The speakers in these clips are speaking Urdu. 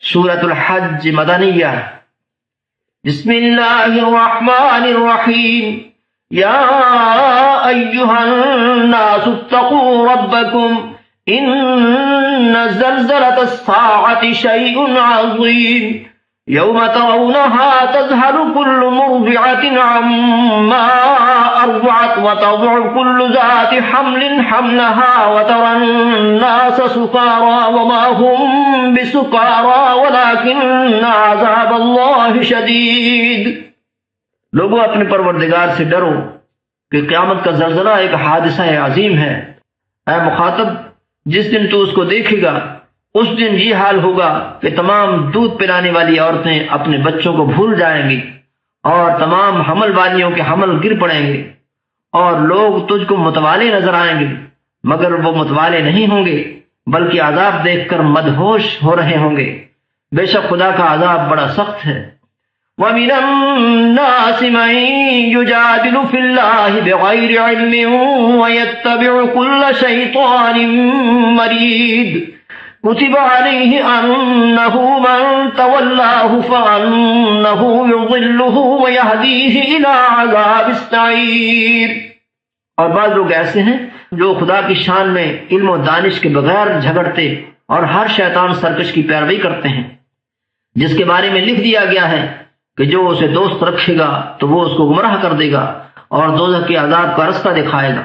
سورۃ الحج مدنیہ۔ بسم اللہ الرحمن الرحیم۔ یا ایہا الناس اتقوا ربکم ان زلزلۃ الساعۃ شیء عظیم یوم ترونها تذہل کل مرضعۃ عما ارضعت وتضع كل ذات حمل حملها وترى الناس سكارى وما هم بسكارى ولكن عذاب الله شديد۔ لوگوں اپنے پروردگار سے ڈرو کہ قیامت کا زلزلہ ایک حادثہ عظیم ہے۔ اے مخاطب، جس دن تو اس کو دیکھے گا اس دن یہ حال ہوگا کہ تمام دودھ پلانے والی عورتیں اپنے بچوں کو بھول جائیں گی اور تمام حمل والیوں کے حمل گر پڑیں گے، اور لوگ تجھ کو متوالے نظر آئیں گے مگر وہ متوالے نہیں ہوں گے بلکہ عذاب دیکھ کر مدہوش ہو رہے ہوں گے۔ بے شک خدا کا عذاب بڑا سخت ہے۔ وَمِنَ النَّاسِ مَن يُجَادِلُ فِي اللَّهِ بِغَيْرِ عِلْمٍ وَيَتَّبِعُ كُلَّ شَيْطَانٍ مَرِيدٍ كُتِبَ عَلَيْهِ أَنَّهُ مَن تَوَلَّاهُ فَأَنَّهُ يُضِلُّهُ وَيَهْدِيهِ إِلَى عَذَابِ السَّعِيرِ۔ اور بعض لوگ ایسے ہیں جو خدا کی شان میں علم و دانش کے بغیر جھگڑتے اور ہر شیطان سرکش کی پیروی کرتے ہیں، جس کے بارے میں لکھ دیا گیا ہے کہ جو اسے دوست رکھے گا تو وہ اس کو گمراہ کر دے گا اور دوزخ کے عذاب کا رستہ دکھائے گا۔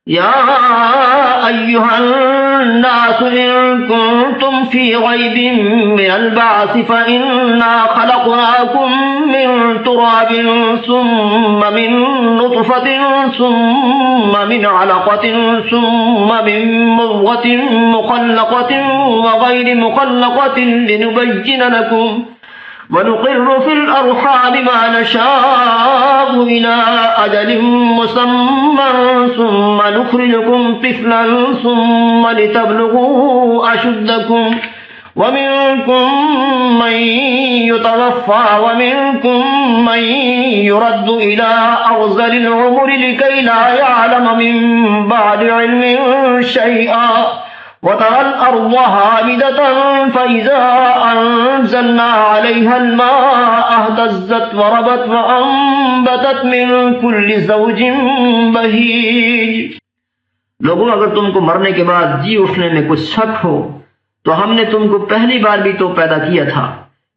یا ایہا الناس ان کنتم فی ریب من البعث فإنا خلقناکم من تراب ثم من نطفة ثم من علقة ثم من مضغة مخلقة وغیر مخلقة لنبین لکم ونقر في الأرحام ما نشاء إلى أجل مسمى ثم نخرجكم طفلا ثم لتبلغوا أشدكم ومنكم من يتوفى ومنكم من يرد إلى أرذل العمر لكي لا يعلم من بعد علم شيئا وَتَرَى الْأَرْضَ هَامِدَةً فَإِذَا أَنزَلْنَا عَلَيْهَا الْمَاءَ اهْتَزَّتْ وَرَبَتْ وَأَنبَتَتْ مِن كُلِّ زَوْجٍ بَهِيجٍ۔ لوگوں، اگر تم کو مرنے کے بعد جی اٹھنے میں کچھ شک ہو تو ہم نے تم کو پہلی بار بھی تو پیدا کیا تھا،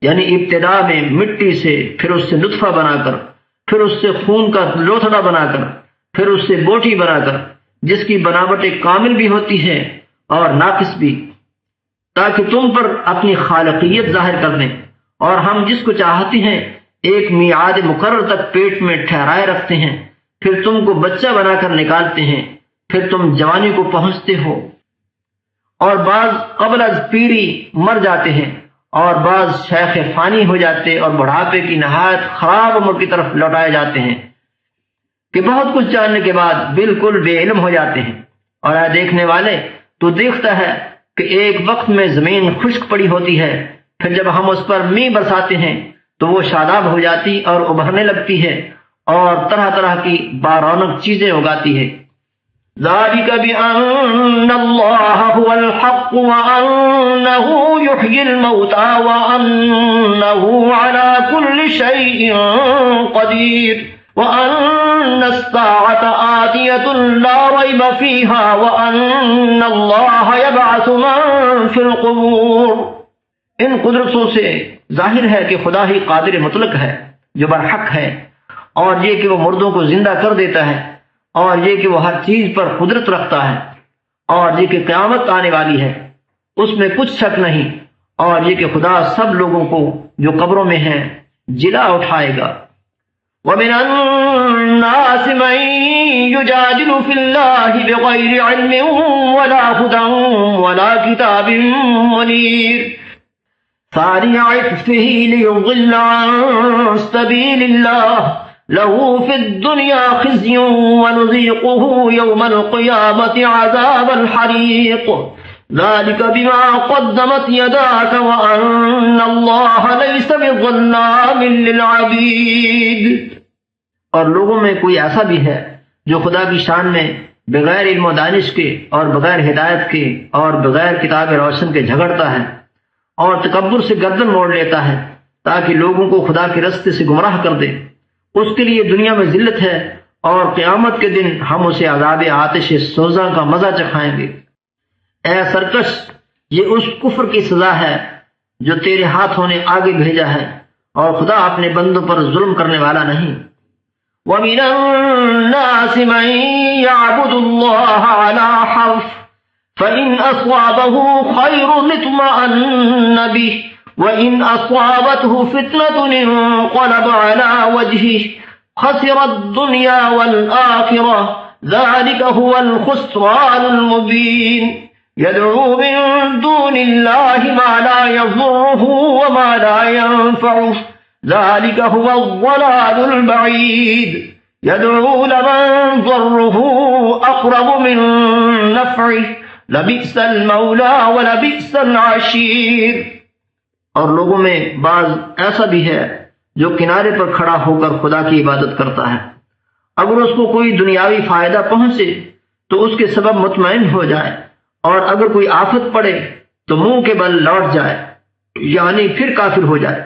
یعنی ابتدا میں مٹی سے، پھر اس سے نطفہ بنا کر، پھر اس سے خون کا لوتھڑا بنا کر، پھر اس سے بوٹی بنا کر، جس کی بناوٹ کامل بھی ہوتی ہے اور ناقص بھی، تاکہ تم پر اپنی خالقیت ظاہر کر دیں، اور ہم جس کو چاہتے ہیں ایک میعاد مقرر تک پیٹ میں ٹھہرائے رکھتے ہیں، پھر تم کو بچہ بنا کر نکالتے ہیں، پھر تم جوانی کو پہنچتے ہو، اور بعض قبل از پیری مر جاتے ہیں، اور بعض شیخ فانی ہو جاتے اور بڑھاپے کی نہایت خراب عمر کی طرف لوٹائے جاتے ہیں کہ بہت کچھ جاننے کے بعد بالکل بے علم ہو جاتے ہیں۔ اور اے دیکھنے والے، تو دیکھتا ہے کہ ایک وقت میں زمین خشک پڑی ہوتی ہے، پھر جب ہم اس پر می برساتے ہیں تو وہ شاداب ہو جاتی اور ابھرنے لگتی ہے اور طرح طرح کی بارونق چیزیں اگاتی ہے۔ ذَلِكَ بِأَنَّ اللَّهَ هُوَ الْحَقُّ وَأَنَّهُ يُحْيِي الْمَوْتَى وَأَنَّهُ عَلَى كُلِّ شَيْءٍ قَدِيرٌ وَأَنَّ السَّاعَةَ آتِيَةٌ لَا رَيْبَ فِيهَا وَأَنَّ اللَّهَ يَبْعَثُ مَن فِي الْقُبُورِ۔ ان قدرتوں سے ظاہر ہے کہ خدا ہی قادر مطلق ہے جو برحق ہے، اور یہ کہ وہ مردوں کو زندہ کر دیتا ہے، اور یہ کہ وہ ہر چیز پر قدرت رکھتا ہے، اور یہ کہ قیامت آنے والی ہے، اس میں کچھ شک نہیں، اور یہ کہ خدا سب لوگوں کو جو قبروں میں ہیں جلا اٹھائے گا۔ وَمِنَ النَّاسِ مَن يُجَادِلُ فِي اللَّهِ بِغَيْرِ عِلْمٍ وَلَا هُدًى وَلَا كِتَابٍ مُنِيرٍ ثَانِيَ عِطْفِهِ لِيُضِلَّ عَن سَبِيلِ اللَّهِ لَهُ فِي الدُّنْيَا خِزْيٌ وَنُذِيقُهُ يَوْمَ الْقِيَامَةِ عَذَابَ الْحَرِيقِ ذَلِكَ بِمَا قَدَّمَتْ يَدَاكَ وَأَنَّ اللَّهَ لَيْسَ بِظَلَّامٍ لِّلْعَبِيدِ۔ اور لوگوں میں کوئی ایسا بھی ہے جو خدا کی شان میں بغیر علم و دانش کے اور بغیر ہدایت کے اور بغیر کتاب روشن کے جھگڑتا ہے، اور تکبر سے گردن موڑ لیتا ہے تاکہ لوگوں کو خدا کے رستے سے گمراہ کر دے، اس کے لیے دنیا میں ذلت ہے، اور قیامت کے دن ہم اسے عذاب آتش سوزاں کا مزہ چکھائیں گے۔ اے سرکش، یہ اس کفر کی سزا ہے جو تیرے ہاتھوں نے آگے بھیجا ہے، اور خدا اپنے بندوں پر ظلم کرنے والا نہیں۔ وَمِنَ النَّاسِ مَن يَعْبُدُ اللَّهَ عَلَى حَرْفٍ فَإِنْ أَصَابَهُ خَيْرٌ اطْمَأَنَّ بِهِ وَإِنْ أَصَابَتْهُ فِتْنَةٌ انقَلَبَ عَلَى وَجْهِهِ خَسِرَ الدُّنْيَا وَالْآخِرَةَ ذَلِكَ هُوَ الْخُسْرَانُ الْمُبِينُ يَدْعُو مِن دُونِ اللَّهِ مَا لَا يَضُرُّهُ وَمَا لَا يَنفَعُهُ ذلك هو الضلال البعيد يدعو لمن ضره أقرب من نفعه لبئس المولى ولبئس العشير۔ اور لوگوں میں بعض ایسا بھی ہے جو کنارے پر کھڑا ہو کر خدا کی عبادت کرتا ہے، اگر اس کو کوئی دنیاوی فائدہ پہنچے تو اس کے سبب مطمئن ہو جائے، اور اگر کوئی آفت پڑے تو منہ کے بل لوٹ جائے، یعنی پھر کافر ہو جائے۔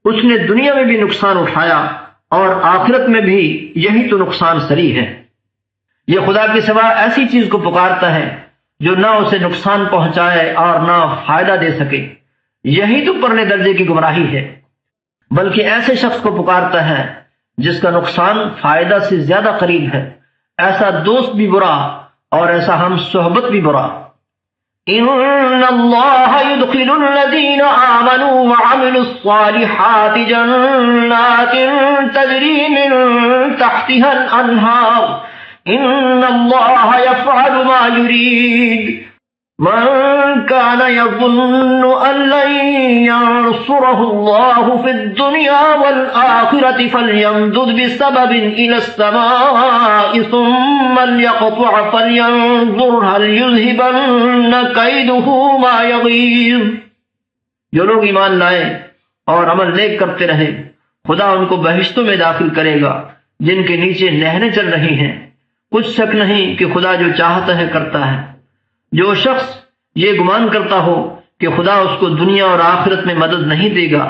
اس نے دنیا میں بھی نقصان اٹھایا اور آخرت میں بھی یہی تو نقصان سری ہے۔ یہ خدا کے سوا ایسی چیز کو پکارتا ہے جو نہ اسے نقصان پہنچائے اور نہ فائدہ دے سکے، یہی تو پرلے درجے کی گمراہی ہے۔ بلکہ ایسے شخص کو پکارتا ہے جس کا نقصان فائدہ سے زیادہ قریب ہے، ایسا دوست بھی برا اور ایسا ہم صحبت بھی برا۔ إِنَّ اللَّهَ يُدْخِلُ الَّذِينَ آمَنُوا وَعَمِلُوا الصَّالِحَاتِ جَنَّاتٍ تَجْرِي مِن تَحْتِهَا الْأَنْهَارُ إِنَّ اللَّهَ يَفْعَلُ مَا يُرِيدُ مَن كَانَ يَظُنُّ أَن لَّن يَنصُرَهُ اللَّهُ فِي الدُّنْيَا وَالْآخِرَةِ فَلْيَمْدُدْ بِسَبَبٍ إِلَى السَّمَاءِ ثُمَّ لْيَقْطَعْ فَلْيَنظُرْ هَلْ يُذْهِبَنَّ كَيْدُهُ مَا يَغِيظُ۔ جو لوگ ایمان لائے اور عمل نیک کرتے رہے، خدا ان کو بہشتوں میں داخل کرے گا جن کے نیچے نہریں چل رہی ہیں۔ کچھ شک نہیں کہ خدا جو چاہتا ہے کرتا ہے۔ جو شخص یہ گمان کرتا ہو کہ خدا اس کو دنیا اور آخرت میں مدد نہیں دے گا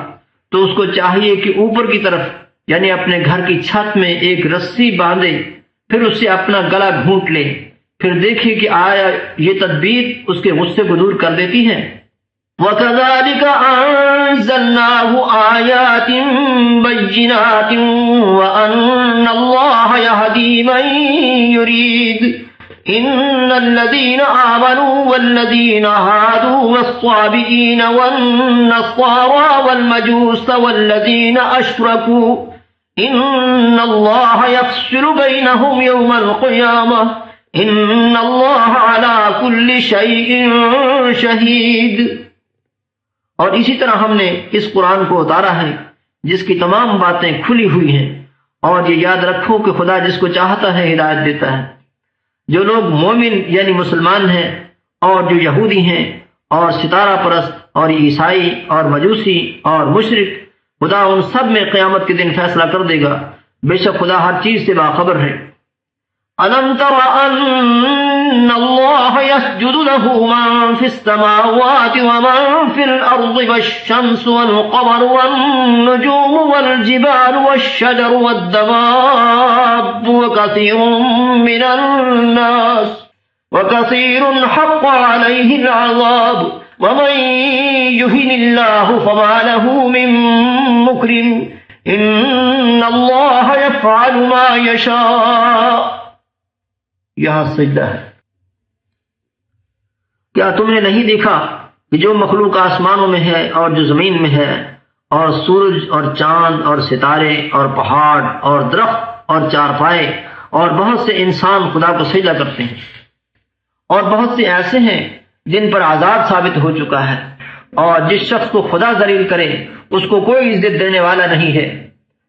تو اس کو چاہیے کہ اوپر کی طرف یعنی اپنے گھر کی چھت میں ایک رسی باندھے، پھر اس سے اپنا گلا گھونٹ لے، پھر دیکھے کہ آیا یہ تدبیر اس کے غصے کو دور کر دیتی ہے۔ وَكَذَلِكَ أَنزَلْنَاهُ آيَاتٍ بَيِّنَاتٍ وَأَنَّ اللَّهَ يَهْدِي مَن يُرِيدُ إِنَّ الَّذِينَ آمَنُوا وَالَّذِينَ هَادُوا وَالصَّابِئِينَ وَالنَّصَارَى وَالْمَجُوسَ وَالَّذِينَ أَشْرَكُوا إِنَّ اللَّهَ يَفْصِلُ بَيْنَهُمْ يَوْمَ الْقِيَامَةِ إِنَّ اللَّهَ عَلَى كُلِّ شَيْءٍ شَهِيدٌ۔ اور اسی طرح ہم نے اس قرآن کو اتارا ہے جس کی تمام باتیں کھلی ہوئی ہیں، اور یہ یاد رکھو کہ خدا جس کو چاہتا ہے ہدایت دیتا ہے۔ جو لوگ مومن یعنی مسلمان ہیں اور جو یہودی ہیں اور ستارہ پرست اور عیسائی اور مجوسی اور مشرک، خدا ان سب میں قیامت کے دن فیصلہ کر دے گا، بے شک خدا ہر چیز سے باخبر ہے۔ أَلَمْ تَرَ أَنَّ اللَّهَ يَسْجُدُ لَهُ مَن فِي السَّمَاوَاتِ وَمَن فِي الْأَرْضِ وَالشَّمْسُ وَالْقَمَرُ وَالنُّجُومُ وَالْجِبَالُ وَالشَّجَرُ وَالدَّوَابُّ وَكَثِيرٌ حَقَّ عَلَيْهِ الْعَذَابُ وَمَن يُهِنِ اللَّهُ فَمَا لَهُ مِن مُّكْرِمٍ إِنَّ اللَّهَ يَفْعَلُ مَا يَشَاءُ۔ یہاں سجدہ ہے۔ کیا تم نے نہیں دیکھا کہ جو مخلوق آسمانوں میں ہے اور جو زمین میں ہے، اور سورج اور چاند اور ستارے اور پہاڑ اور درخت اور چارپائے اور بہت سے انسان خدا کو سجدہ کرتے ہیں، اور بہت سے ایسے ہیں جن پر عذاب ثابت ہو چکا ہے، اور جس شخص کو خدا ذلیل کرے اس کو کوئی عزت دینے والا نہیں ہے،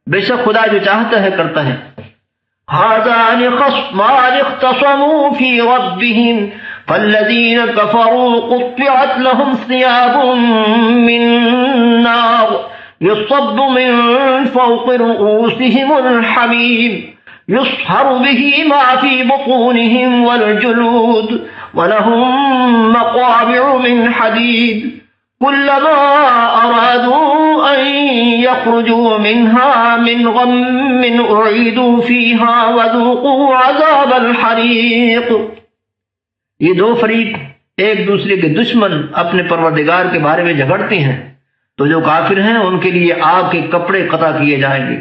بے شک خدا جو چاہتا ہے کرتا ہے۔ هذان خصمان اختصموا في ربهم فالذين كفروا قطعت لهم ثياب من نار يصب من فوق رؤوسهم الحميم يصهر به ما في بطونهم والجلود ولهم مقامع من حديد كلما أرادوا أن يخرجوا منها من غم أعيدوا فيها وذوقوا عذاب الحريق. یہ دو فریق ایک دوسرے کے دشمن اپنے پروردگار کے بارے میں جھگڑتے ہیں، تو جو کافر ہیں ان کے لیے آگ کے کپڑے قطع کیے جائیں گے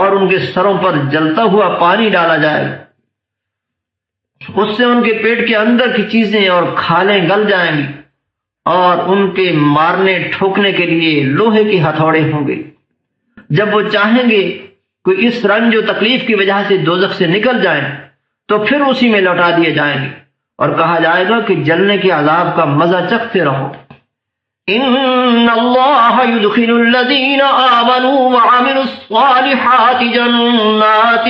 اور ان کے سروں پر جلتا ہوا پانی ڈالا جائے گا، اس سے ان کے پیٹ کے اندر کی چیزیں اور کھالیں گل جائیں گی، اور ان کے مارنے ٹھوکنے کے لیے لوہے کے ہتھوڑے ہوں گے. جب وہ چاہیں گے کوئی اس رنج و تکلیف کی وجہ سے دوزخ سے نکل جائیں تو پھر اسی میں لوٹا دیے جائیں گے اور کہا جائے گا کہ جلنے کے عذاب کا مزہ چکھتے رہو. ان اللہ يدخل الذین آمنوا وعملوا الصالحات جنات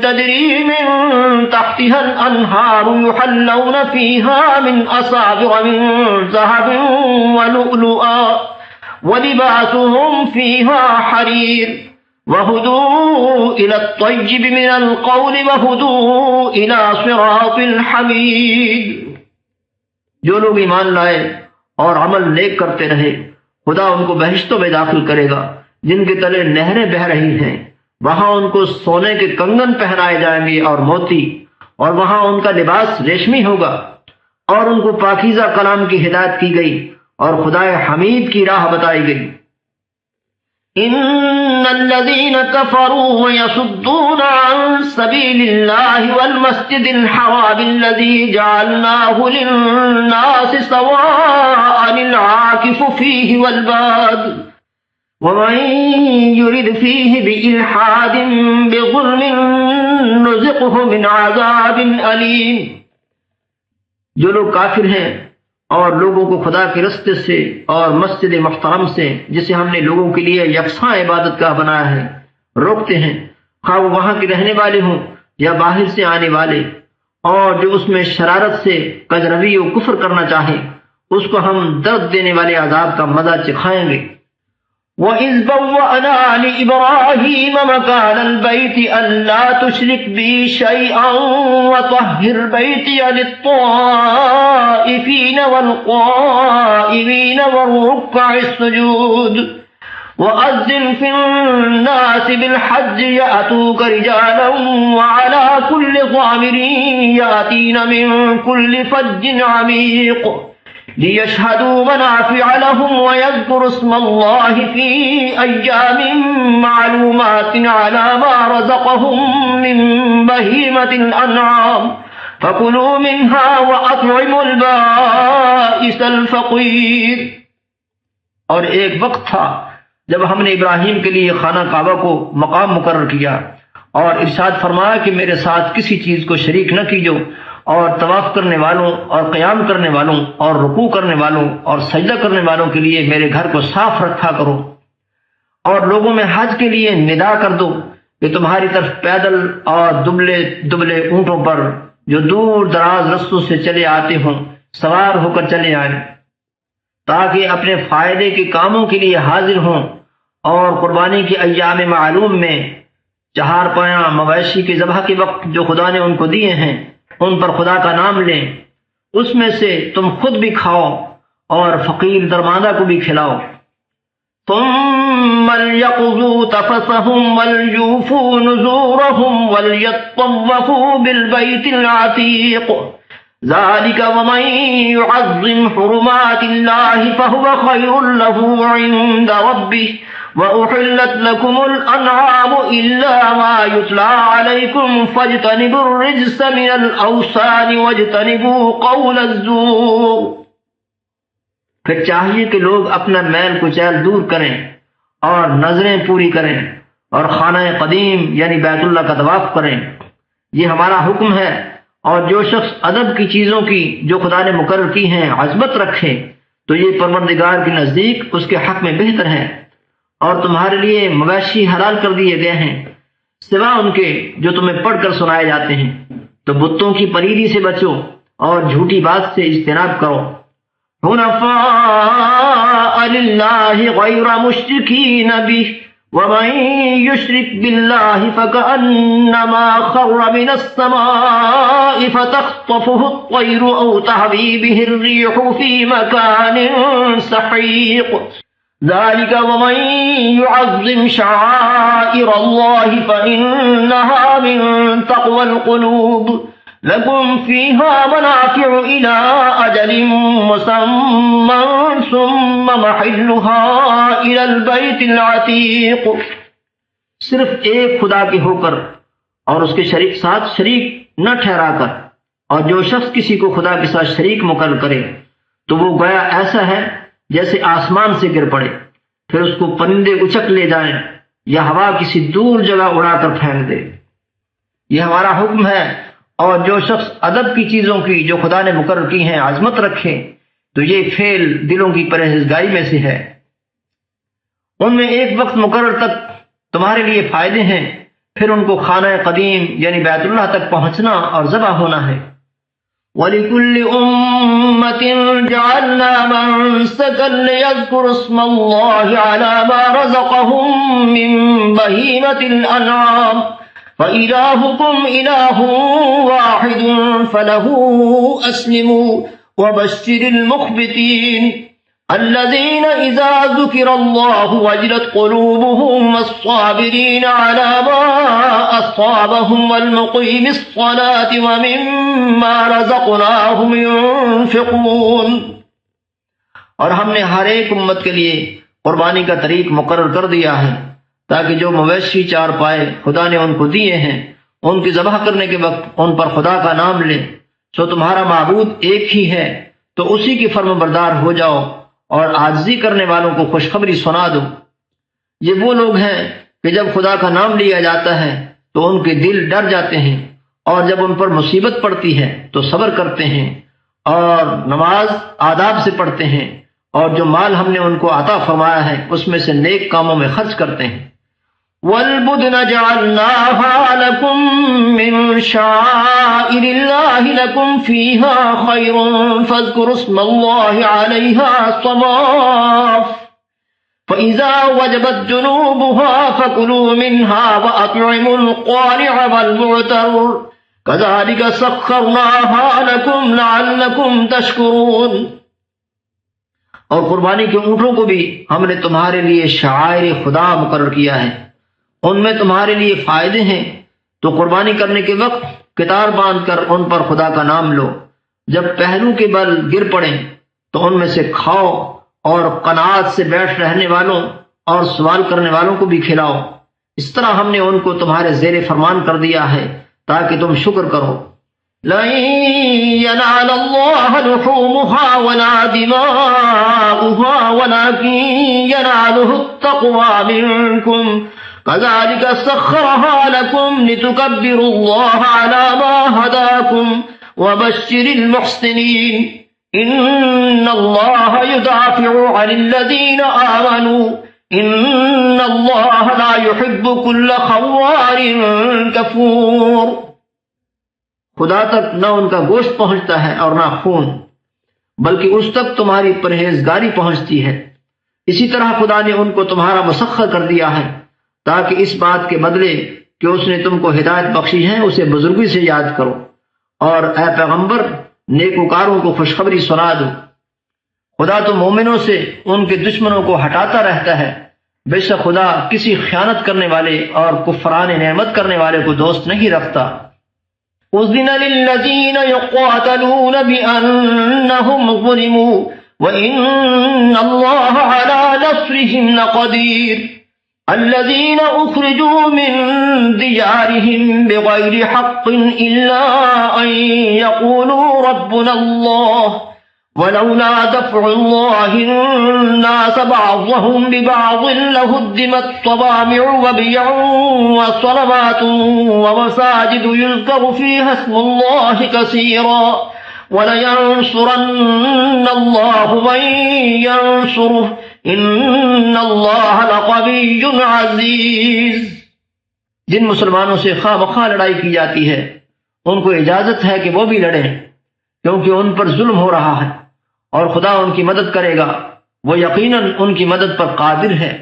تجری من تحتها الانہار يحلون فيها من أساور من ذهب ولؤلؤا ولباسهم فيها حرير وهدوا إلى الطيب من القول وهدوا إلى صراط الحميد. جو لوگ ایمان لائے اور عمل نیک کرتے رہے خدا ان کو بہشتوں میں داخل کرے گا جن کے تلے نہریں بہہ رہی ہیں، وہاں ان کو سونے کے کنگن پہنائے جائیں گے اور موتی، اور وہاں ان کا لباس ریشمی ہوگا، اور ان کو پاکیزہ کلام کی ہدایت کی گئی اور خدا حمید کی راہ بتائی گئی. ان الذين كفروا ويصدون عن سبيل الله والمسجد الحرام الذي جعلناه للناس سواء العاكف فيه والباد ومن يرد فيه بإلحاد بظلم نذقه من عذاب أليم. جو لوگ کافر ہیں اور لوگوں کو خدا کے رستے سے اور مسجد محترم سے جسے ہم نے لوگوں کے لیے یکساں عبادت گاہ بنایا ہے روکتے ہیں، خواہ وہ وہاں کے رہنے والے ہوں یا باہر سے آنے والے، اور جو اس میں شرارت سے کجروی و کفر کرنا چاہے اس کو ہم درد دینے والے عذاب کا مزہ چکھائیں گے. وَإِذْ بَوَّأْنَا لِإِبْرَاهِيمَ مَكَانَ الْبَيْتِ أَلَّا تُشْرِكْ بِي شَيْئًا وَطَهِّرْ بَيْتِيَ لِلطَّائِفِينَ وَالْقَائِمِينَ وَالرُّكَّعِ السُّجُودِ وَأَذِّنْ فِي النَّاسِ بِالْحَجِّ يَأْتُوكَ رِجَالًا وَعَلَى كُلِّ ضَامِرٍ يَأْتِينَ مِنْ كُلِّ فَجٍّ عَمِيقٍ لِيَشْهَدُوا مَنَافِعَ لَهُمْ وَيَذْكُرُوا اسْمَ اللَّهِ فِي أَيَّامٍ مَّعْلُومَاتٍ عَلَى مَا رَزَقَهُم مِّن بَهِيمَةِ الْأَنْعَامِ فَكُلُوا مِنْهَا وَأَطْعِمُوا الْبَائِسَ الْفَقِيرَ. اور ایک وقت تھا جب ہم نے ابراہیم کے لیے خانہ کعبہ کو مقام مقرر کیا اور ارشاد فرمایا کہ میرے ساتھ کسی چیز کو شریک نہ کیجو، اور طواف کرنے والوں اور قیام کرنے والوں اور رکوع کرنے والوں اور سجدہ کرنے والوں کے لیے میرے گھر کو صاف رکھا کرو، اور لوگوں میں حج کے لیے ندا کر دو کہ تمہاری طرف پیدل اور دبلے دبلے اونٹوں پر جو دور دراز رستوں سے چلے آتے ہوں سوار ہو کر چلے آئیں، تاکہ اپنے فائدے کے کاموں کے لیے حاضر ہوں، اور قربانی کے ایام معلوم میں چہار پایاں مویشی کے ذبح کے وقت جو خدا نے ان کو دیے ہیں ان پر خدا کا نام لیں، اس میں سے تم خود بھی کھاؤ اور فقیر درماندہ کو بھی کھلاؤ. ثم ليقضوا تفثهم وليوفوا نذورهم وليطوفوا بالبيت العتيق ذلك ومن يعظم حرمات الله فهو خير له عند ربه وأحلت لكم الأنعام إلا ما يتلى عليكم فاجتنبوا الرجس من الأوثان واجتنبوا قول الزور. پھر چاہیے کہ لوگ اپنا میل کچیل دور کریں اور نظریں پوری کریں اور خانہ قدیم یعنی بیت اللہ کا طواف کریں، یہ ہمارا حکم ہے. اور جو شخص ادب کی چیزوں کی جو خدا نے مقرر کی ہیں عظمت رکھے تو یہ پروردگار کے نزدیک اس کے حق میں بہتر ہے. اور تمہارے لیے مویشی حلال کر دیے گئے ہیں سوا ان کے جو تمہیں پڑھ کر سنائے جاتے ہیں، تو بتوں کی پلیدی سے بچو اور جھوٹی بات سے اجتناب کرو. حنفاء للہ غیر مشرکین بہ ومن يشرك بالله فكأنما خر من السماء فتخطفه الطير أو تهوي به الريح في مكان سحيق ذلك ومن يعظم شعائر الله فإنها من تقوى القلوب لكم فيها منافع إلى أجل مسمى ثم محلها إلى البيت العتيق. صرف ایک خدا کے ہو کر اور اس کے ساتھ شریک نہ ٹھہرا کر، اور جو شخص کسی کو خدا کے ساتھ شریک مقرر کرے تو وہ گویا ایسا ہے جیسے آسمان سے گر پڑے، پھر اس کو پرندے اچک لے جائیں یا ہوا کسی دور جگہ اڑا کر پھینک دے. یہ ہمارا حکم ہے، اور جو شخص ادب کی چیزوں کی جو خدا نے مقرر کی ہیں عظمت رکھے تو یہ فعل دلوں کی پرہیزگاری میں سے ہے. ان میں ایک وقت مقرر تک تمہارے لیے فائدے ہیں، پھر ان کو خانہ قدیم یعنی بیت اللہ تک پہنچنا اور ذبح ہونا ہے. وَلِكُلِّ أُمَّةٍ جَعَلْنَا مَنسَكًا لِيَذْكُرُوا اسْمَ اللَّهِ عَلَى مَا رَزَقَهُم مِّن بَهِيمَةِ الْأَنْعَامِ فَإِلَٰهُكُمْ إِلَٰهٌ وَاحِدٌ فَلَهُ أَسْلِمُوا وَبَشِّرِ الْمُخْبِتِينَ الذين إذا ذكر الله وجلت قلوبهم والصابرين على ما أصابهم والمقيم الصلاة ومما رزقناهم ينفقون. اور ہم نے ہر ایک امت کے لیے قربانی کا طریق مقرر کر دیا ہے تاکہ جو مویشی چار پائے خدا نے ان کو دیے ہیں ان کی ذبح کرنے کے وقت ان پر خدا کا نام لیں. سو تمہارا معبود ایک ہی ہے تو اسی کی فرم بردار ہو جاؤ اور عاجزی کرنے والوں کو خوشخبری سنا دو. یہ وہ لوگ ہیں کہ جب خدا کا نام لیا جاتا ہے تو ان کے دل ڈر جاتے ہیں، اور جب ان پر مصیبت پڑتی ہے تو صبر کرتے ہیں اور نماز آداب سے پڑھتے ہیں، اور جو مال ہم نے ان کو عطا فرمایا ہے اس میں سے نیک کاموں میں خرچ کرتے ہیں. وَالْبُدْنَ جَعَلْنَاهَا لَكُم مِّن شَعَائِرِ اللَّهِ لَكُمْ فِيهَا خَيْرٌ فَاذْكُرُوا اسْمَ اللَّهِ عَلَيْهَا صَوَافَّ فَإِذَا وَجَبَتْ جُنُوبُهَا فَكُلُوا مِنْهَا وَأَطْعِمُوا الْقَانِعَ وَالْمُعْتَرَّ كَذَلِكَ سَخَّرْنَاهَا لَكُمْ لَعَلَّكُمْ تَشْكُرُونَ. اور قربانی کے اونٹوں کو بھی ہم نے تمہارے لیے شعائر خدا مقرر کیا ہے، ان میں تمہارے لیے فائدے ہیں، تو قربانی کرنے کے وقت قطار باندھ کر ان پر خدا کا نام لو. جب پہلو کے بل گر پڑیں تو ان میں سے کھاؤ، اور قناعت سے بیٹھ رہنے والوں اور سوال کرنے والوں کو بھی کھلاؤ. اس طرح ہم نے ان کو تمہارے زیر فرمان کر دیا ہے تاکہ تم شکر کرو. لن ينال الله لحومها ولا دماؤها ولكن يناله التقوى منكم كذلك سخرها لكم لتكبروا الله على ما هداكم وبشر المحسنين إن الله يدافع عن الذين آمنوا إن الله لا يحب كل خوار كفور. خدا تک نہ ان کا گوشت پہنچتا ہے اور نہ خون، بلکہ اس تک تمہاری پرہیزگاری پہنچتی ہے. اسی طرح خدا نے ان کو تمہارا مسخر کر دیا ہے تاکہ اس بات کے بدلے کہ اس نے تم کو ہدایت بخشی ہے اسے بزرگی سے یاد کرو، اور اے پیغمبر نیکوکاروں کو خوشخبری سنا دو. خدا تو مومنوں سے ان کے دشمنوں کو ہٹاتا رہتا ہے، بے شک خدا کسی خیانت کرنے والے اور کفران نعمت کرنے والے کو دوست نہیں رکھتا. أذن للذين يقاتلون بأنهم ظلموا وإن الله على نصرهم لقدير. الذين أخرجوا من ديارهم بغير حق إلا أن يقولوا ربنا الله ولولا دفع الله الناس بعضهم ببعض لهدمت صوامع وبيع وصلوات ومساجد يذكر فيها اسم الله كثيرا ولينصرن الله من ينصره ان اللہ لقوی عزیز. جن مسلمانوں سے خواہ مخواہ لڑائی کی جاتی ہے ان کو اجازت ہے کہ وہ بھی لڑیں، کیونکہ ان پر ظلم ہو رہا ہے، اور خدا ان کی مدد کرے گا، وہ یقیناً ان کی مدد پر قادر ہے.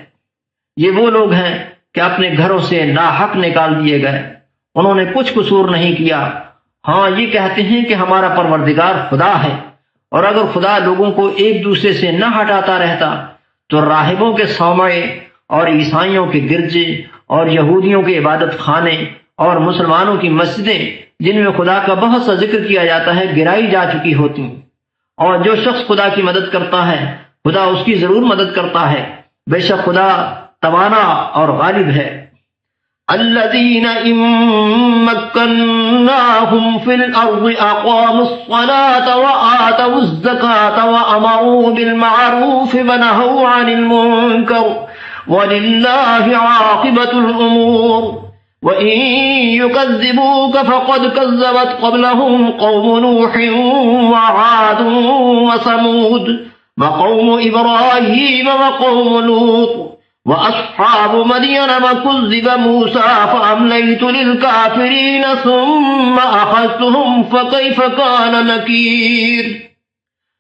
یہ وہ لوگ ہیں کہ اپنے گھروں سے ناحق نکال دیے گئے، انہوں نے کچھ قصور نہیں کیا، ہاں یہ کہتے ہیں کہ ہمارا پروردگار خدا ہے، اور اگر خدا لوگوں کو ایک دوسرے سے نہ ہٹاتا رہتا تو راہبوں کے صومعے اور عیسائیوں کے گرجے اور یہودیوں کے عبادت خانے اور مسلمانوں کی مسجدیں جن میں خدا کا بہت سا ذکر کیا جاتا ہے گرائی جا چکی ہوتی، اور جو شخص خدا کی مدد کرتا ہے خدا اس کی ضرور مدد کرتا ہے، بے شک خدا توانا اور غالب ہے۔ الذين إن مكناهم في الأرض أقاموا الصلاة وآتوا الزكاة وأمروا بالمعروف ونهوا عن المنكر ولله عاقبة الأمور وإن يكذبوك فقد كذبت قبلهم قوم نوح وعاد وثمود وقوم إبراهيم وقوم لوط وأصحاب مدين وكذب موسى فأمليت للكافرين ثم أخذتهم فكيف كان نكير۔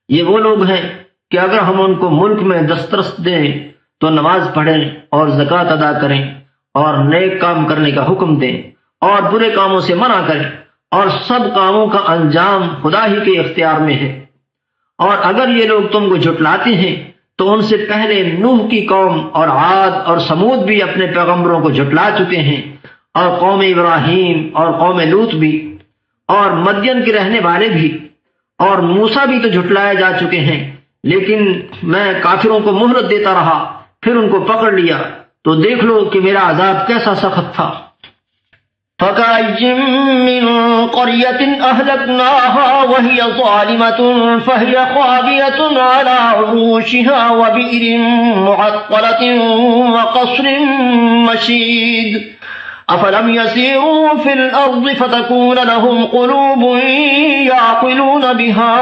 یہ وہ لوگ ہیں کہ اگر ہم ان کو ملک میں دسترس دیں تو نماز پڑھیں اور زکوٰۃ ادا کریں اور نیک کام کرنے کا حکم دیں اور برے کاموں سے منع کریں، اور سب کاموں کا انجام خدا ہی کے اختیار میں ہے۔ اور اگر یہ لوگ تم کو جھٹلاتے ہیں تو ان سے پہلے نوح کی قوم اور عاد اور سمود بھی اپنے پیغمبروں کو جھٹلا چکے ہیں، اور قوم ابراہیم اور قوم لوط بھی، اور مدین کے رہنے والے بھی، اور موسیٰ بھی تو جھٹلائے جا چکے ہیں، لیکن میں کافروں کو مہلت دیتا رہا، پھر ان کو پکڑ لیا، تو دیکھ لو کہ میرا عذاب کیسا سخت تھا۔ فكأي من قرية أهلكناها وهي ظالمة فهي خاوية على عروشها وبئر معطلة وقصر مشيد أفلم يسيروا في الأرض فتكون لهم قلوب يعقلون بها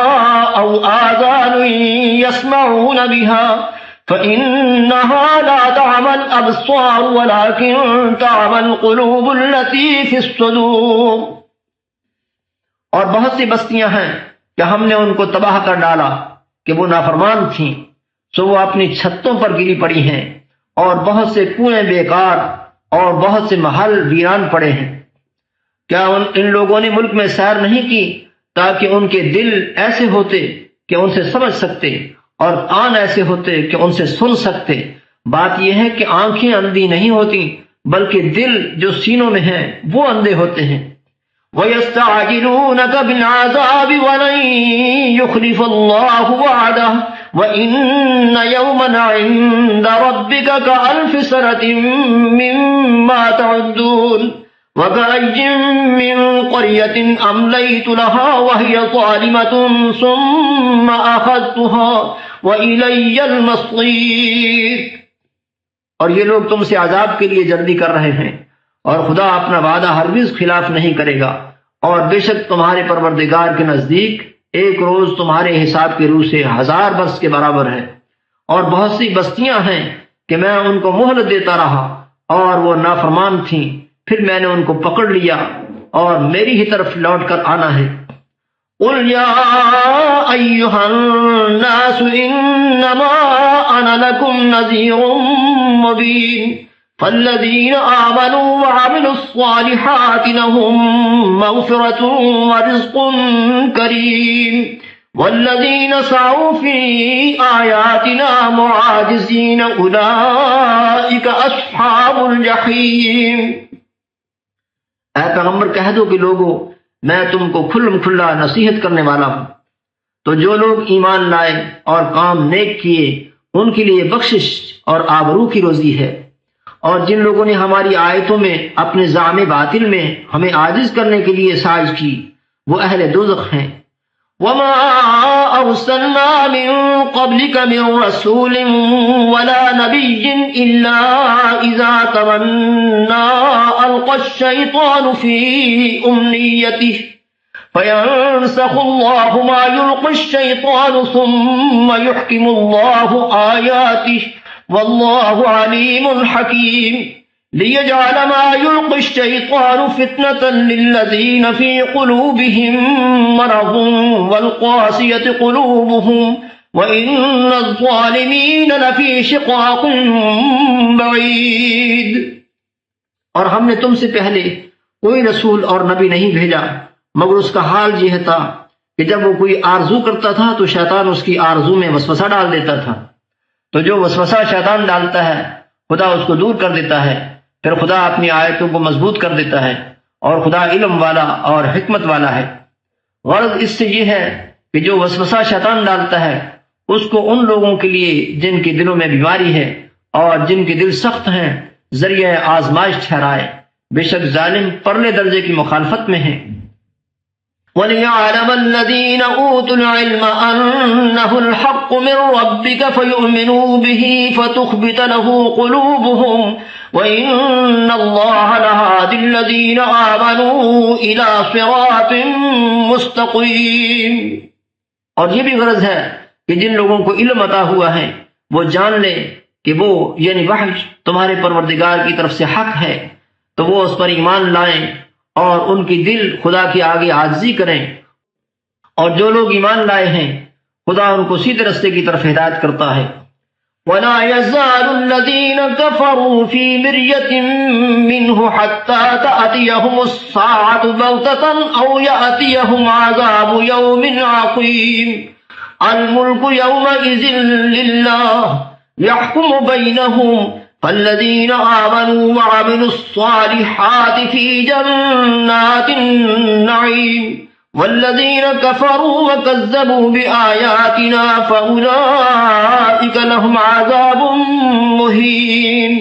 أو آذان يسمعون بها فإنها لا تعمى الأبصار ولكن تعمى القلوب التي في الصدور۔ اور بہت سی بستیاں ہیں کہ ہم نے ان کو تباہ کر ڈالا کہ وہ نافرمان تھیں، سو وہ اپنی چھتوں پر گری پڑی ہیں، اور بہت سے کنویں بیکار اور بہت سے محل ویران پڑے ہیں۔ کیا ان لوگوں نے ملک میں سیر نہیں کی تاکہ ان کے دل ایسے ہوتے کہ ان سے سمجھ سکتے، اور کان ایسے ہوتے کہ ان سے سن سکتے؟ بات یہ ہے کہ آنکھیں اندھی نہیں ہوتی بلکہ دل جو سینوں میں ہیں وہ اندھے ہوتے ہیں۔ وَيَسْتَعْجِلُونَكَ بِالْعَذَابِ وَلَن يُخْلِفَ اللَّهُ وَعْدَهُ وَإِنَّ يَوْمًا عِندَ رَبِّكَ كَأَلْفِ سَنَةٍ مِّمَّا تَعُدُّونَ وَكَأَيٍّ مِّن قَرْيَةٍ أَمْلَيْتُ لَهَا وَهِيَ ظَالِمَةٌ ثُمَّ أَخَذْتُهَا وَإِلَيَّ الْمَصِيرُ۔ اور یہ لوگ تم سے عذاب کے لیے جلدی کر رہے ہیں، اور خدا اپنا وعدہ ہرگز خلاف نہیں کرے گا، اور بے شک تمہارے پروردگار کے نزدیک ایک روز تمہارے حساب کے روح سے 1000 برس کے برابر ہے۔ اور بہت سی بستیاں ہیں کہ میں ان کو مہلت دیتا رہا اور وہ نافرمان تھیں، پھر میں نے ان کو پکڑ لیا، اور میری ہی طرف لوٹ کر آنا ہے۔ قل يا أيها الناس إنما أنا لكم نذير مبين فالذين آمنوا وعملوا الصالحات لهم مغفرة ورزق كريم والذين سعوا في آياتنا معاجزين أولئك أصحاب الجحيم۔ اے پیغمبر کہہ دو کہ لوگو میں تم کو کھلم کھلا نصیحت کرنے والا ہوں، تو جو لوگ ایمان لائے اور کام نیک کیے ان کے لیے بخشش اور آبرو کی روزی ہے، اور جن لوگوں نے ہماری آیتوں میں اپنے زعم باطل میں ہمیں عاجز کرنے کے لیے ساز کی وہ اہل دوزخ ہیں۔ وما أرسلنا من قبلك من رسول ولا نبي إلا إذا تمنى ألقى الشيطان في أمنيته فينسخ الله ما يلقي الشيطان ثم يحكم الله آياته والله عليم حكيم ليجعل ما يلقي الشيطان فتنة للذين في قلوبهم مرض والقاسية قلوبهم وإن الظالمين لفي شقاق بعيد۔ اور ہم نے تم سے پہلے کوئی رسول اور نبی نہیں بھیجا مگر اس کا حال یہ تھا کہ جب وہ کوئی آرزو کرتا تھا تو شیطان اس کی آرزو میں وسوسہ ڈال دیتا تھا، تو جو وسوسہ شیطان ڈالتا ہے خدا اس کو دور کر دیتا ہے، پھر خدا اپنی آیتوں کو مضبوط کر دیتا ہے، اور خدا علم والا اور حکمت والا ہے۔ غرض اس سے یہ ہے کہ جو وسوسہ شیطان ڈالتا ہے اس کو ان لوگوں کے لیے جن کے دلوں میں بیماری ہے اور جن کے دل سخت ہیں ذریعہ آزمائش ٹھہرائے، بے شک ظالم پرلے درجے کی مخالفت میں ہیں۔ وَلِيَعْلَمَ الَّذِينَ أُوتُوا الْعِلْمَ أَنَّهُ الْحَقُّ مِنْ رَبِّكَ فَيُؤْمِنُوا بِهِ فَتُخْبِتَ لَهُ قُلُوبُهُمْ وَإِنَّ اللَّهَ لَهَادِ الَّذِينَ آمَنُوا إِلَى صِرَاطٍ مُسْتَقِيمٍ۔ اور یہ بھی غرض ہے کہ جن لوگوں کو علم عطا ہوا ہے وہ جان لیں کہ وہ یعنی وحی تمہارے پروردگار کی طرف سے حق ہے، تو وہ اس پر ایمان لائیں اور ان کی دل خدا کے آگے عاجزی کریں، اور جو لوگ ایمان لائے ہیں خدا ان کو سیدھے رستے کی طرف ہدایت کرتا ہے۔ وَلَا يَزَالُ الَّذِينَ كَفَرُوا فِي مِرْيَةٍ مِّنْهُ حَتَّى تَأْتِيَهُمُ السَّاعَةُ بَغْتَةً أَوْ يَأْتِيَهُمْ عَذَابُ يَوْمٍ عَقِيمٍ۔ الْمُلْكُ يَوْمَئِذٍ لِلَّهِ يَحْكُمُ بَيْنَهُمْ فالذين آمنوا وعملوا الصالحات في جنات النعيم والذين كفروا وكذبوا بآياتنا فأولئك لهم عذاب مهين۔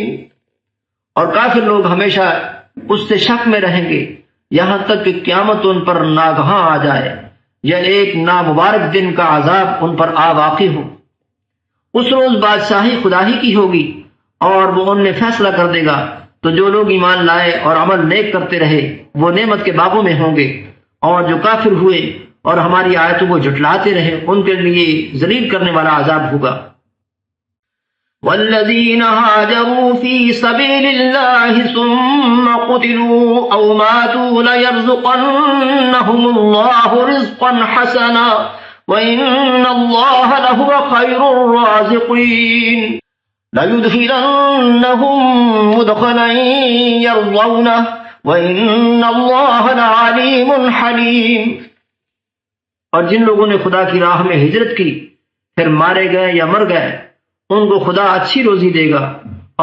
اور کافر لوگ ہمیشہ اس سے شک میں رہیں گے یہاں تک کہ قیامت ان پر ناگہاں آ جائے یا ایک نامبارک دن کا عذاب ان پر آ واقع ہو۔ اس روز بادشاہی خدا ہی کی ہوگی اور وہ ان میں فیصلہ کر دے گا، تو جو لوگ ایمان لائے اور عمل نیک کرتے رہے وہ نعمت کے باغوں میں ہوں گے، اور جو کافر ہوئے اور ہماری آیتوں کو جھٹلاتے رہے ان کے لیے ذلیل کرنے والا عذاب ہوگا۔ والذين هاجروا في سبيل الله ثم قتلوا أو ماتوا ليرزقنهم الله رزقا حسنا وإن الله لهو خير الرازقين۔ لَيُدْخِلَنَّهُمْ مُدْخَلًا يَرْضَوْنَهُ وَإِنَّ اللَّهَ لَعَلِيمٌ حَلِيمٌ۔ اور جن لوگوں نے خدا کی راہ میں ہجرت کی پھر مارے گئے یا مر گئے ان کو خدا اچھی روزی دے گا،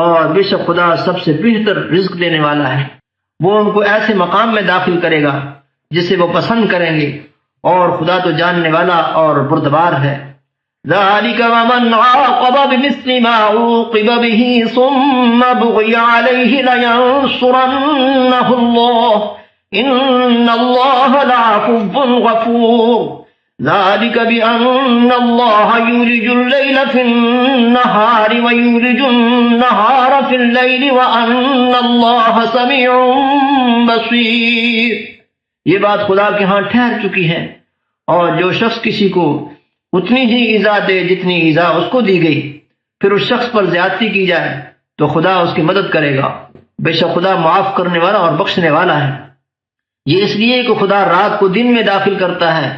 اور بے شک خدا سب سے بہتر رزق دینے والا ہے۔ وہ ان کو ایسے مقام میں داخل کرے گا جسے وہ پسند کریں گے، اور خدا تو جاننے والا اور بردبار ہے۔ ذلك ومن عاقب بمثل ما عوقب به ثم بغي عليه لينصرنه الله إن الله لعفو غفور۔ ذلك بأن الله يولج الليل في النهار ويولج النهار في الليل وأن الله سميع بصير۔ یہ بات خدا کے ہاں ٹھہر چکی ہے، اور جو شخص کسی کو اتنی ہی ایذا دے جتنی ایذا اس کو دی گئی، پھر اس شخص پر زیادتی کی جائے تو خدا اس کی مدد کرے گا، بے شک خدا معاف کرنے والا اور بخشنے والا ہے۔ یہ اس لیے کہ خدا رات کو دن میں داخل کرتا ہے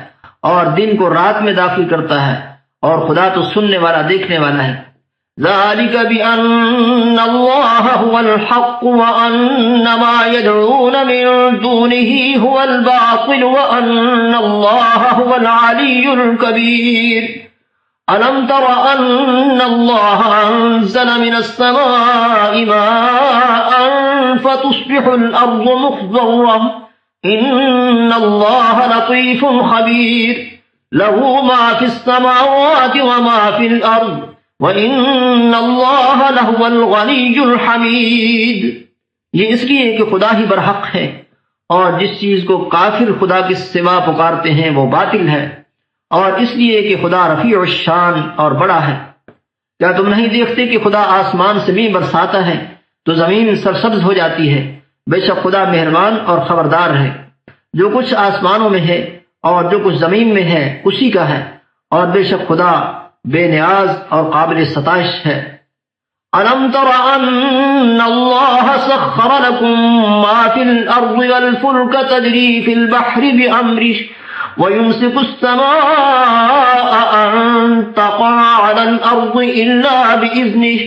اور دن کو رات میں داخل کرتا ہے، اور خدا تو سننے والا دیکھنے والا ہے۔ ذلك بأن الله هو الحق وأن ما يدعون من دونه هو الباطل وأن الله هو العلي الكبير۔ ألم تر أن الله أنزل من السماء ماء فتصبح الأرض مخضرة إن الله لطيف خبير له ما في السماوات وما في الأرض وَإِنَّ اللَّهَ لَهُوَ الْغَنِيُّ الْحَمِيدُ۔ یہ اس لیے کہ خدا ہی برحق ہے، اور جس چیز کو کافر خدا کے سوا پکارتے ہیں وہ باطل ہے، اور اس لیے کہ خدا رفیع الشان اور بڑا ہے۔ کیا تم نہیں دیکھتے کہ خدا آسمان سے بھی برساتا ہے تو زمین سرسبز ہو جاتی ہے؟ بے شک خدا مہربان اور خبردار ہے۔ جو کچھ آسمانوں میں ہے اور جو کچھ زمین میں ہے اسی کا ہے، اور بے شک خدا بے نیاز اور قابل ستائش ہے۔ أَلَمْ تَرَ أَنَّ اللَّهَ سَخَّرَ لَكُم مَّا فِي الْأَرْضِ وَالْفُلْكَ تَجْرِي فِي الْبَحْرِ بِأَمْرِهِ وَيُمْسِكُ السَّمَاءَ أَن تَقَعَ عَلَى الْأَرْضِ إِلَّا بِإِذْنِهِ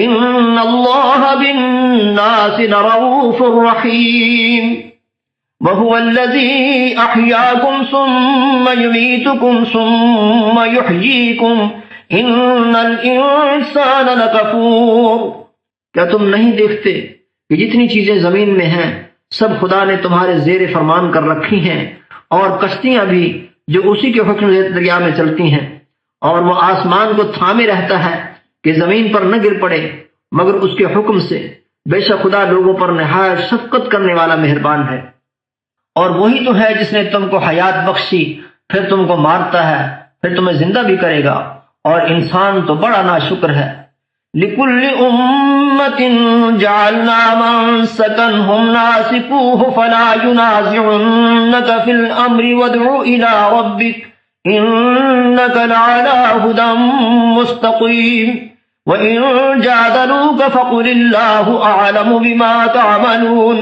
إِنَّ اللَّهَ بِالنَّاسِ بالناس لرؤوف رحيم وهو الذي أحياكم ثم يميتكم ثم يحييكم إن الإنسان لكفور۔ کیا تم نہیں دیکھتے کہ جتنی چیزیں زمین میں ہیں سب خدا نے تمہارے زیر فرمان کر رکھی ہیں، اور کشتیاں بھی جو اسی کے حکم سے دریا میں چلتی ہیں، اور وہ آسمان کو تھامے رہتا ہے کہ زمین پر نہ گر پڑے مگر اس کے حکم سے۔ بے شک خدا لوگوں پر نہایت شفقت کرنے والا مہربان ہے۔ اور وہی تو ہے جس نے تم کو حیات بخشی، پھر تم کو مارتا ہے، پھر تمہیں زندہ بھی کرے گا، اور انسان تو بڑا ناشکر ہے۔ لِكُلِّ أُمَّةٍ جَعَلْنَا مَنسَكًا هُمْ نَاسِكُوهُ فَلَا يُنَازِعُنَّكَ فِي الْأَمْرِ وَادْعُ إِلَىٰ رَبِّكَ إِنَّكَ لَعَلَىٰ هُدًى مُسْتَقِيمٍ وَإِن جَادَلُوكَ فَقُلِ اللَّهُ أَعْلَمُ بِمَا تَعْمَلُونَ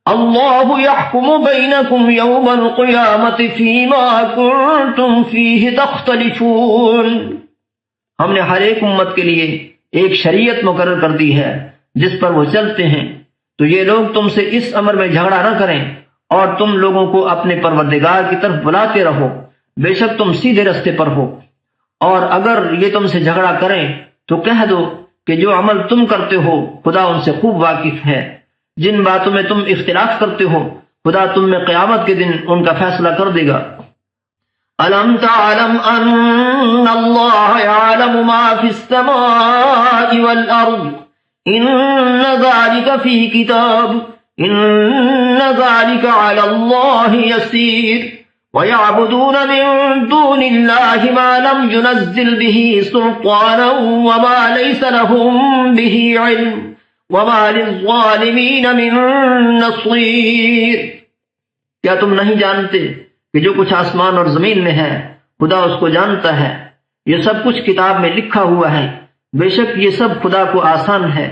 اللَّهُ يَحْكُمُ بَيْنَكُمْ يَوْمَ الْقِيَامَةِ فِيمَا كُنتُمْ فِيهِ تَخْتَلِفُونَ۔ ہم نے ہر ایک امت کے لیے ایک شریعت مقرر کر دی ہے جس پر وہ چلتے ہیں، تو یہ لوگ تم سے اس امر میں جھگڑا نہ کریں، اور تم لوگوں کو اپنے پروردگار کی طرف بلاتے رہو، بے شک تم سیدھے رستے پر ہو۔ اور اگر یہ تم سے جھگڑا کریں تو کہہ دو کہ جو عمل تم کرتے ہو خدا ان سے خوب واقف ہے۔ جن باتوں میں تم اختلاف کرتے ہو خدا تم میں قیامت کے دن ان کا فیصلہ کر دے گا۔ أَلَمْ تَعْلَمْ أَنَّ اللَّهَ يَعْلَمُ مَا فِي السَّمَاءِ وَالْأَرْضِ إِنَّ ذَلِكَ فِي كِتَابٍ إِنَّ ذَلِكَ عَلَى اللَّهِ يَسِيرٌ وَيَعْبُدُونَ مِن دُونِ اللَّهِ مَا لَمْ يُنَزِّلْ بِهِ سُلْطَانًا وَمَا لَيْسَ لَهُم بِهِ عِلْمٌ وَمَا لِلظَّالِمِينَ مِن نَّصِيرٍ۔ کیا تم نہیں جانتے کہ جو کچھ آسمان اور زمین میں ہے خدا اس کو جانتا ہے؟ یہ سب کچھ کتاب میں لکھا ہوا ہے، بے شک یہ سب خدا کو آسان ہے۔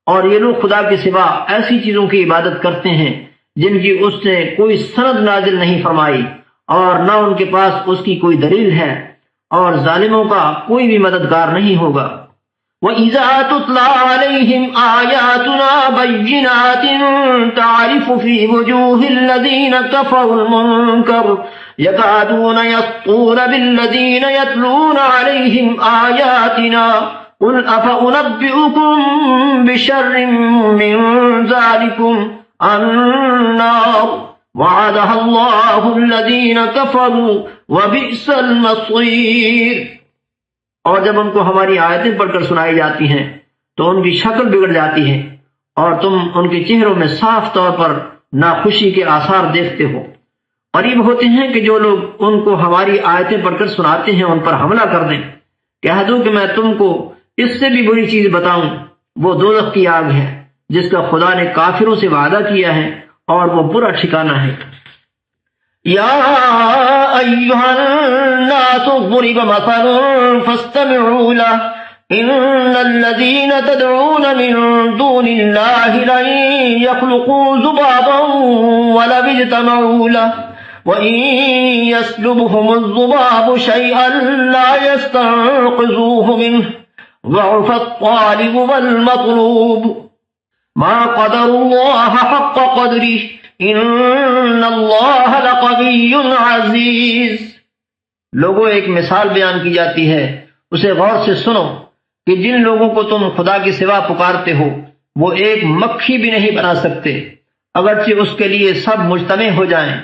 اور یہ لوگ خدا کے سوا ایسی چیزوں کی عبادت کرتے ہیں جن کی اس نے کوئی سند نازل نہیں فرمائی، اور نہ ان کے پاس اس کی کوئی دلیل ہے، اور ظالموں کا کوئی بھی مددگار نہیں ہوگا۔ وَإِذَا تُتْلَىٰ عَلَيْهِمْ آيَاتُنَا بَيِّنَاتٍ تَعْرِفُ فِي وُجُوهِ الَّذِينَ كَفَرُوا الْمُنكَرَ يَكَادُونَ يَسْطُونَ بِالَّذِينَ يَتْلُونَ عَلَيْهِمْ آيَاتِنَا قُلْ أَفَأُنَبِّئُكُم بِشَرٍّ مِّن ذَٰلِكُمْ النَّارُ وَعَدَهَا اللَّهُ الَّذِينَ كَفَرُوا وَبِئْسَ الْمَصِيرُ۔ اور جب ان کو ہماری آیتیں پڑھ کر سنائی جاتی ہیں تو ان کی شکل بگڑ جاتی ہے، اور تم ان کے چہروں میں صاف طور پر ناخوشی کے آثار دیکھتے ہو۔ قریب ہوتے ہیں کہ جو لوگ ان کو ہماری آیتیں پڑھ کر سناتے ہیں ان پر حملہ کر دیں۔ کہہ دو کہ میں تم کو اس سے بھی بری چیز بتاؤں، وہ دوزخ کی آگ ہے جس کا خدا نے کافروں سے وعدہ کیا ہے، اور وہ برا ٹھکانہ ہے۔ يَا أَيُّهَا النَّاسُ ضُرِبَ مَثَلٌ فَاسْتَمِعُوا لَهُ إِنَّ الَّذِينَ تَدْعُونَ مِن دُونِ اللَّهِ لَن يَخْلُقُوا ذُبَابًا وَلَوِ اجْتَمَعُوا لَهُ وَإِن يَسْلُبْهُمُ الذُّبَابُ شَيْئًا لَّا يَسْتَنقِذُوهُ مِنْهُ ضَعُفَ الطَّالِبُ وَالْمَطْلُوبُ مَا قَدَرُوا اللَّهَ حَقَّ قَدْرِهِ ان اللہ لقوی عزیز۔ لوگوں ایک مثال بیان کی جاتی ہے، اسے غور سے سنو کہ جن لوگوں کو تم خدا کے سوا پکارتے ہو وہ ایک مکھی بھی نہیں بنا سکتے، اگرچہ اس کے لیے سب مجتمع ہو جائیں،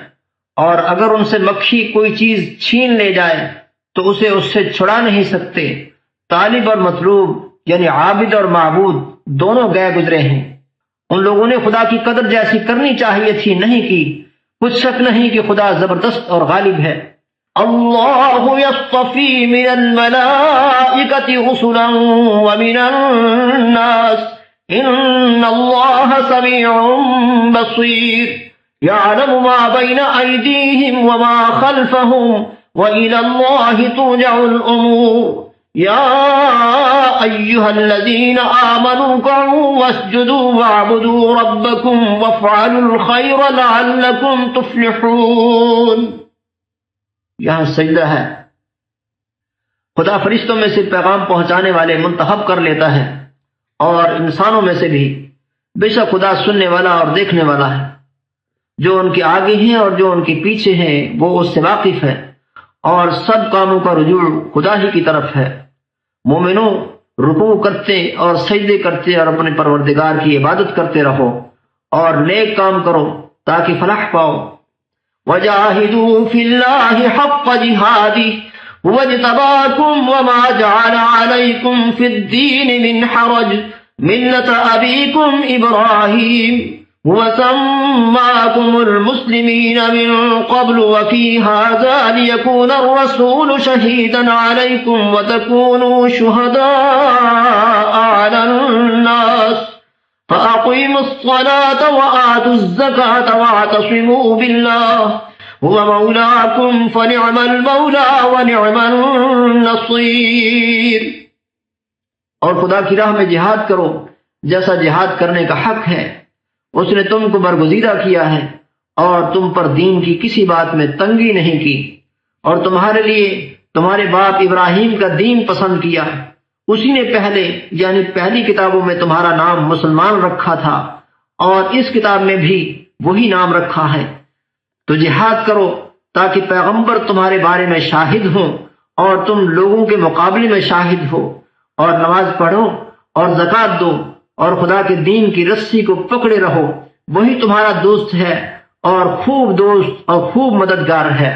اور اگر ان سے مکھی کوئی چیز چھین لے جائے تو اسے اس سے چھڑا نہیں سکتے۔ طالب اور مطلوب یعنی عابد اور معبود دونوں گئے گزرے ہیں۔ ان لوگوں نے خدا کی قدر جیسی کرنی چاہیے تھی نہیں کی، کچھ شک نہیں کہ خدا زبردست اور غالب ہے۔ اللہ یصطفی من الملائکۃ رسلا ومن الناس ان اللہ سمیع بصیر یعلم ما بین ایدیہم وما خلفہم وإلی اللہ ترجع الامور يا أيها الذين آمنوا اركعوا واسجدوا واعبدوا ربكم وافعلوا الخير لعلكم تفلحون۔ یہاں سجدہ ہے۔ خدا فرشتوں میں سے پیغام پہنچانے والے منتخب کر لیتا ہے اور انسانوں میں سے بھی، بے شک خدا سننے والا اور دیکھنے والا ہے. جو ان کے آگے ہیں اور جو ان کے پیچھے ہیں وہ اس سے واقف ہے، اور سب کاموں کا رجوع خدا ہی کی طرف ہے. مومنوں، رکوع کرتے اور سجدے کرتے اور اپنے پروردگار کی عبادت کرتے رہو اور نیک کام کرو تاکہ فلاح پاؤ. وجاهدوا في الله حق جهاده هو اجتباكم وما جعل عليكم في الدين من حرج ملة أبيكم إبراهيم هو سماكم المسلمين من قبل وفي هذا ليكون الرسول شهيدا عليكم وتكونوا شهداء على الناس فأقيموا الصلاة وآتوا الزكاة واعتصموا بالله هو مولاكم فنعم المولى ونعم النصير. اور خدا کی راہ میں جہاد کرو جیسا جہاد کرنے کا حق ہے. اس نے تم کو برگزیدہ کیا ہے اور تم پر دین کی کسی بات میں تنگی نہیں کی، اور تمہارے لیے تمہارے باپ ابراہیم کا دین پسند کیا ہے. اسی نے پہلے یعنی پہلی کتابوں میں تمہارا نام مسلمان رکھا تھا، اور اس کتاب میں بھی وہی نام رکھا ہے. تو جہاد کرو تاکہ پیغمبر تمہارے بارے میں شاہد ہوں اور تم لوگوں کے مقابلے میں شاہد ہو، اور نماز پڑھو اور زکوٰۃ دو اور خدا کے دین کی رسی کو پکڑے رہو. وہی تمہارا دوست ہے اور خوب دوست اور خوب مددگار ہے.